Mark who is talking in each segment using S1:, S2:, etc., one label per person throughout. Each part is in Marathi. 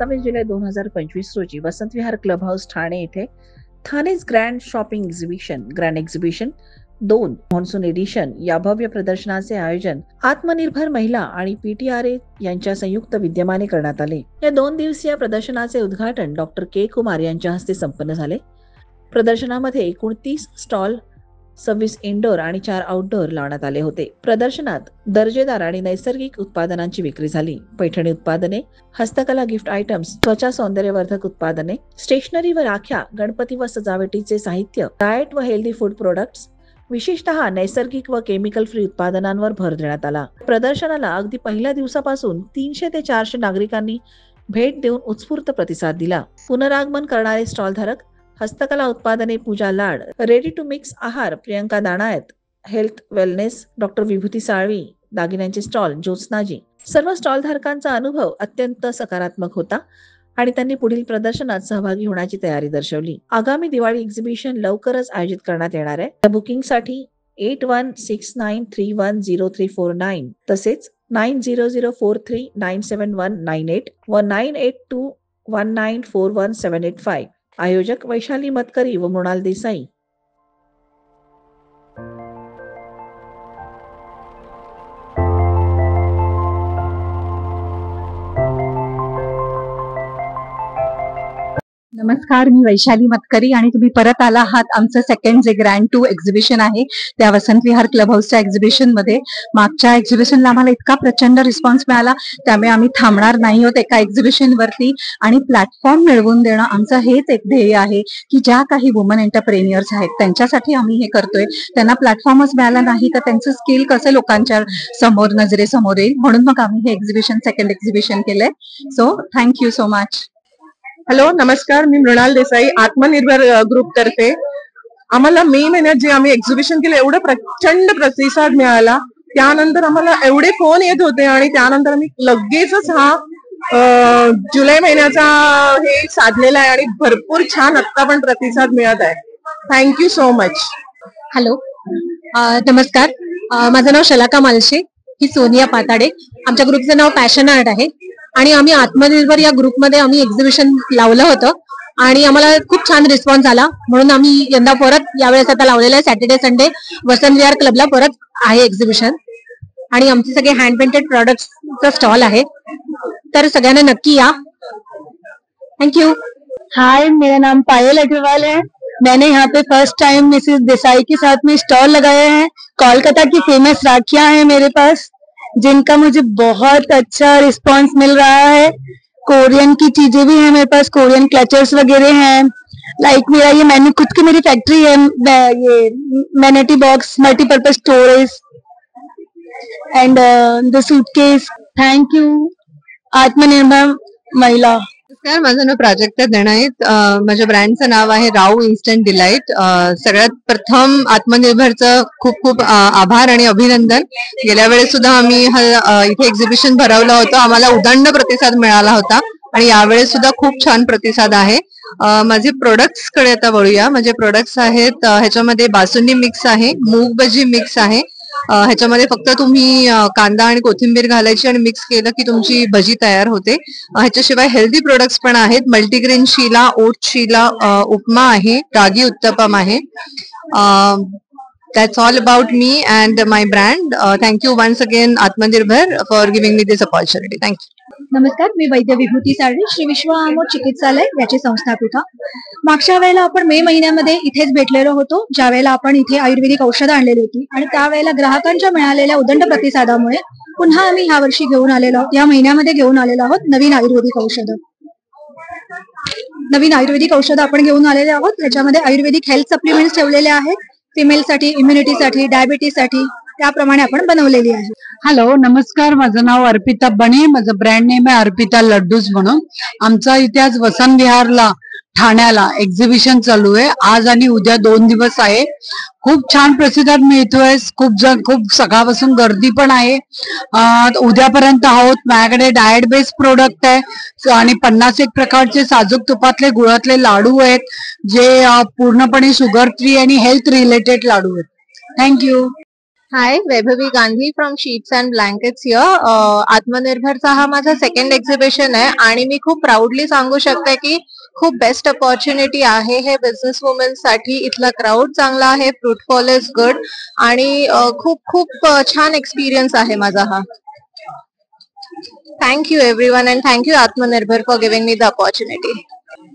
S1: 27 जुलै 2025 रोजी वसंत विहार क्लब हाऊस ठाणे येथे Thane's grand shopping exhibition 2 monsoon edition या भव्य प्रदर्शनाचे आयोजन आत्मनिर्भर महिला आणि PTRA यांच्या संयुक्त विद्यमाने करण्यात आले। या 2 दिवसीय प्रदर्शनाचे उद्घाटन डॉक्टर के कुमार यांच्या हस्ते संपन्न झाले। प्रदर्शनामध्ये एकूण 30 स्टॉल 26 इनडोअर आणि 4 आउटडोअर लावण्यात आले होते। प्रदर्शनात दर्जेदार आणि नैसर्गिक उत्पादनांची विक्री झाली। पैठणी उत्पादने, हस्तकला गिफ्ट आयटम्स, त्वचा सौंदर्यवर्धक उत्पादने, स्टेशनरी व राख्या, गणपती व सजावटीचे साहित्य, डाएट व हेल्दी फूड प्रोडक्ट्स, विशेषतः नैसर्गिक व केमिकल फ्री उत्पादनांवर भर देण्यात आला। प्रदर्शनाला अगदी पहिल्या दिवसापासून 300 ते 400 नागरिकांनी भेट देऊन उत्स्फूर्त प्रतिसाद दिला। पुनरागमन करणारे स्टॉल धारक, हस्तकला उत्पादने Pooja Lad, ready to mix आहार Priyanka Danayat, health wellness doctor Vibhuti Salvi, दागिन्यांचे स्टॉल ज्योत्स्नाजी, सर्व स्टॉल धारकांचा अनुभव अत्यंत सकारात्मक होता आणि त्यांनी पुढील प्रदर्शनात सहभागी होण्याची तयारी दर्शवली। आगामी दिवाळी एक्झिबिशन लवकरच आयोजित करण्यात येणार आहे। या बुकिंगसाठी 8169310349 तसेच 9004397198 व 9821941785। आयोजक वैशाली मतकरी व मृणाल देसाई।
S2: नमस्कार, मी वैशाली मतकरी आणि तुम्ही परत आला आहात आमचं सेकंड जे ग्रँड 2 एक्झिबिशन आहे त्या वसंत विहार क्लब हाऊसच्या एक्झिबिशन मध्ये। मागच्या एक्झिबिशनला आम्हाला इतका प्रचंड रिस्पॉन्स मिळाला, त्यामुळे आम्ही थांबणार नाही आहोत एका एक्झिबिशन वरती आणि प्लॅटफॉर्म मिळवून देणं आमचं हेच एक ध्येय आहे की ज्या काही वुमन एंटरप्रेन्युअर्स आहेत त्यांच्यासाठी आम्ही हे करतोय। त्यांना प्लॅटफॉर्मच मिळाला नाही तर त्यांचं स्किल कसं लोकांच्या समोर नजरेसमोर येईल, म्हणून मग आम्ही हे सेकंड एक्झिबिशन केलंय। So thank you so much.
S3: Hello, नमस्कार, मी मृणाल देसाई, आत्मनिर्भर ग्रुप तर्फे। आम्हाला मे महिन्यात जे आम्ही एक्झिबिशन केलं एवढं प्रचंड प्रतिसाद मिळाला, त्यानंतर आम्हाला एवढे फोन येत होते आणि त्यानंतर आम्ही लगेचच हा जुलै महिन्याचा हे साधलेला आहे आणि भरपूर छान आत्ता पण प्रतिसाद मिळत आहे। Thank you so much.
S2: हॅलो, नमस्कार, माझं नाव शलाका मालशे, ही सोनिया पाताडे। आमच्या ग्रुपचं नाव पॅशन आर्ट आहे आणि आम्ही आत्मनिर्भर या ग्रुपमध्ये आम्ही एक्झिबिशन लावलं होतं आणि आम्हाला खूप छान रिस्पॉन्स आला, म्हणून आम्ही यंदा परत यावेळेस आता लावलेलं आहे सॅटर्डे संडे वसंत विहार क्लबला परत आहे एक्झिबिशन आणि आमचे सगळे हँड पेंटेड प्रोडक्ट्सचा स्टॉल आहे, तर सगळ्यांना नक्की या। थँक्यू।
S4: हाय, मेरा नाम पायल अग्रवाल है। मैंने यहाँ पे फर्स्ट टाइम मिसेस देसाई के साथ में स्टॉल लगाए हैं। कोलकाता की फेमस राखियां हैं मेरे पास, जिनका मुझे बहुत अच्छा रिस्पांस मिल रहा है। कोरियन की चीजें भी हैं मेरे पास, कोरियन क्लचर्स वगैरह हैं। लाइक मेरा ये मैंने खुद की मेरी फैक्ट्री है, ये मैनेटी box multipurpose storage and the suitcase. Thank you Atmanirbhar महिला।
S5: नमस्कार, माझं नाव प्राजक्ता दणाईत, माझ्या ब्रँडचं नाव आहे राऊ इन्स्टंट डिलाइट। सगळ्यात प्रथम आत्मनिर्भरचं खूप खूप आभार आणि अभिनंदन। गेल्या वेळेस सुद्धा आम्ही इथे एक्झिबिशन भरवलं होतं, आम्हाला उदंड प्रतिसाद मिळाला होता आणि यावेळेस सुद्धा खूप छान प्रतिसाद आहे। माझे प्रोडक्ट्स कडे आता वळूया। माझे प्रोडक्ट्स आहेत, ह्याच्यामध्ये बासुंदी मिक्स आहे, मूग भजी मिक्स आहे। ह्याच्यामध्ये फक्त तुम्ही कांदा आणि कोथिंबीर घालायची आणि मिक्स केलं की तुमची भजी तयार होते। ह्याच्याशिवाय हेल्दी प्रोडक्ट्स पण आहेत, मल्टीग्रेन शीला, ओट शीला, उपमा आहे, रागी उत्तपम आहे। That's all about me and my brand. Thank you once again Atmanirbhar for giving me this opportunity. Thank you.
S4: नमस्कार, मी वैद्य विभूती साळवी, श्री विश्व आमोद चिकित्सालय याची संस्थापिका। मागच्या वेळेला आपण मे महिन्यामध्ये इथेच भेटलेलो होतो, ज्या वेळेला आपण इथे आयुर्वेदिक औषधं आणलेली होती आणि त्यावेळेला ग्राहकांच्या मिळालेल्या उदंड प्रतिसादामुळे पुन्हा आम्ही ह्या वर्षी घेऊन आलेलो आहोत, या महिन्यामध्ये घेऊन आलेलो आहोत नवीन आयुर्वेदिक औषधं आपण घेऊन आलेले आहोत। त्याच्यामध्ये आयुर्वेदिक हेल्थ सप्लिमेंट्स ठेवलेले आहेत, फिमेलसाठी, इम्युनिटीसाठी, डायबिटीसाठी, त्याप्रमाणे आपण बनवलेली आहे।
S2: हॅलो, नमस्कार, माझं नाव अर्पिता बने, माझं ब्रँड नेम आहे अर्पिता लड्डूज म्हणून। आमचा इथे आज वसंत विहारला ठाण्याला एक्झिबिशन चालू आहे, आज आणि उद्या 2 दिवस आहे। खूप छान प्रतिसाद मिळतोय, खूप सकाळपासून गर्दी पण आहे। उद्यापर्यंत आहोत। माझ्याकडे डाएट बेस्ड प्रोडक्ट आहे आणि 51 प्रकारचे साजूक तुपातले गुळातले लाडू आहेत, जे पूर्णपणे शुगर फ्री आणि हेल्थ रिलेटेड लाडू आहेत। Thank you.
S5: Hi, Vaibhavi Gandhi from sheets and blankets here. आत्मनिर्भरचा हा माझा सेकंड एक्झिबिशन आहे आणि मी खूप प्राऊडली सांगू शकते की खूप बेस्ट अपॉर्च्युनिटी आहे हे बिझनेस वुमेन साठी. इथला क्राऊड चांगला आहे, फ्रुटफॉल इज गुड आणि खूप खूप छान एक्सपिरियन्स आहे माझा हा. Thank you everyone and thank you Atmanirbhar for giving me the opportunity.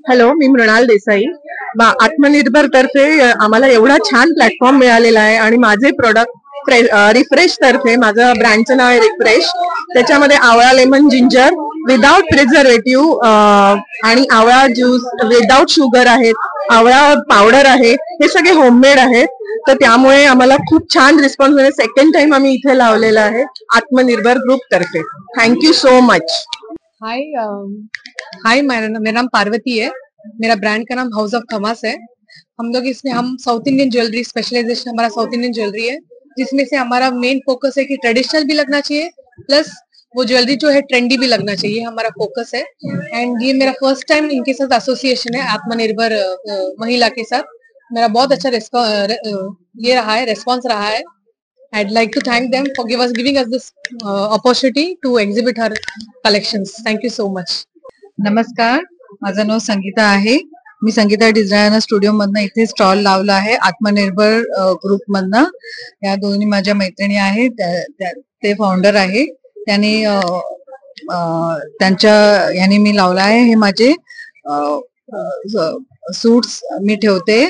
S3: Hello, मी मृणाल देसाई. आत्मनिर्भर तर्फे आम्हाला एवढा छान प्लॅटफॉर्म मिळालेला आहे आणि माझे प्रोडक्ट रिफ्रेश तर्फे, माझं ब्रँडचं नाव आहे रिफ्रेश. त्याच्यामध्ये आवळा लेमन जिंजर विदाउट प्रिझर्वेटिव्ह आणि आवळा ज्यूस विदाउट शुगर आहेत, आवळा पावडर आहे, हे सगळे होममेड आहेत. तर त्यामुळे आम्हाला खूप छान रिस्पॉन्स मिळेल. सेकंड टाइम आम्ही इथे लावलेला आहे आत्मनिर्भर ग्रुप तर्फे. Thank you so much.
S6: हाय मेरा नाम पार्वती है. मेरा ब्रांड का नाम हाउस ऑफ थॉमस है. हम साउथ इंडियन ज्वेलरी स्पेशलाइजेशन हमारा साउथ इंडियन ज्वेलरी है, जिसमें से हमारा मेन फोकस है कि ट्रेडिशनल भी लगना चाहिए प्लस वो ज्वेलरी जो है ट्रेंडी भी लगना चाहिए, हमारा फोकस है. एंड ये मेरा फर्स्ट टाइम इनके साथ एसोसिएशन है आत्मनिर्भर महिला के साथ. मेरा बहुत अच्छा ये रहा है, रेस्पॉन्स रहा है. I'd like to thank them for giving us this opportunity to exhibit her collections. Thank you so much.
S7: नमस्कार, माझं नाव संगीता आहे. मी संगीता डिझायनर स्टुडिओ मधनं इथे स्टॉल लावला आहे आत्मनिर्भर ग्रुप मधनं. या दोन्ही माझ्या मैत्रिणी आहेत, ते फाउंडर आहे. त्यांनी त्यांच्या याने मी लावला आहे. हे माझे सूट्स मी ठेवते.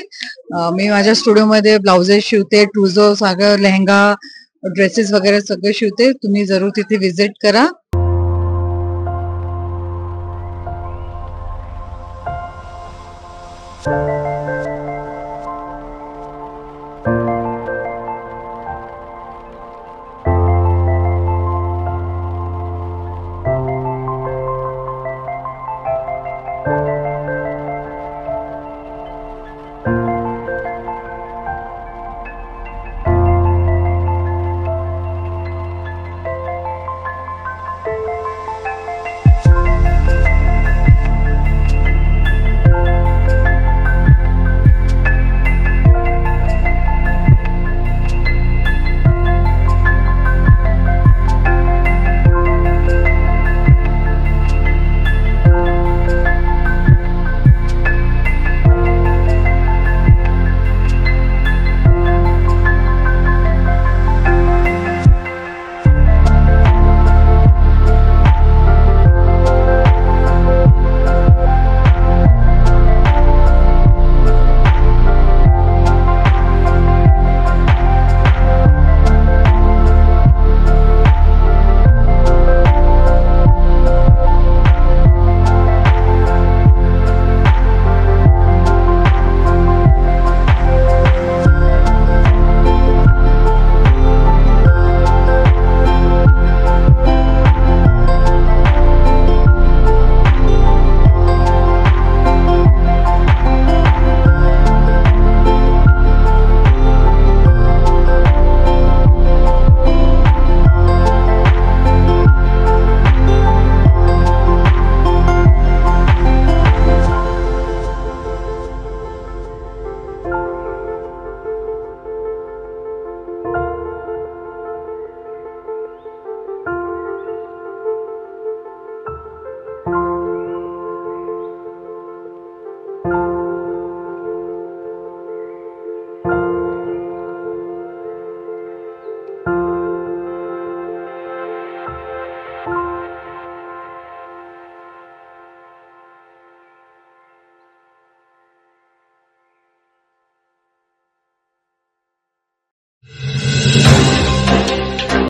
S7: मी माझ्या स्टुडिओमध्ये ब्लाउजेस शिवते, ट्रुझो, सागर, लेहंगा, ड्रेसेस वगैरे सगळे शिवते. तुम्ही जरूर तिथे विजिट करा.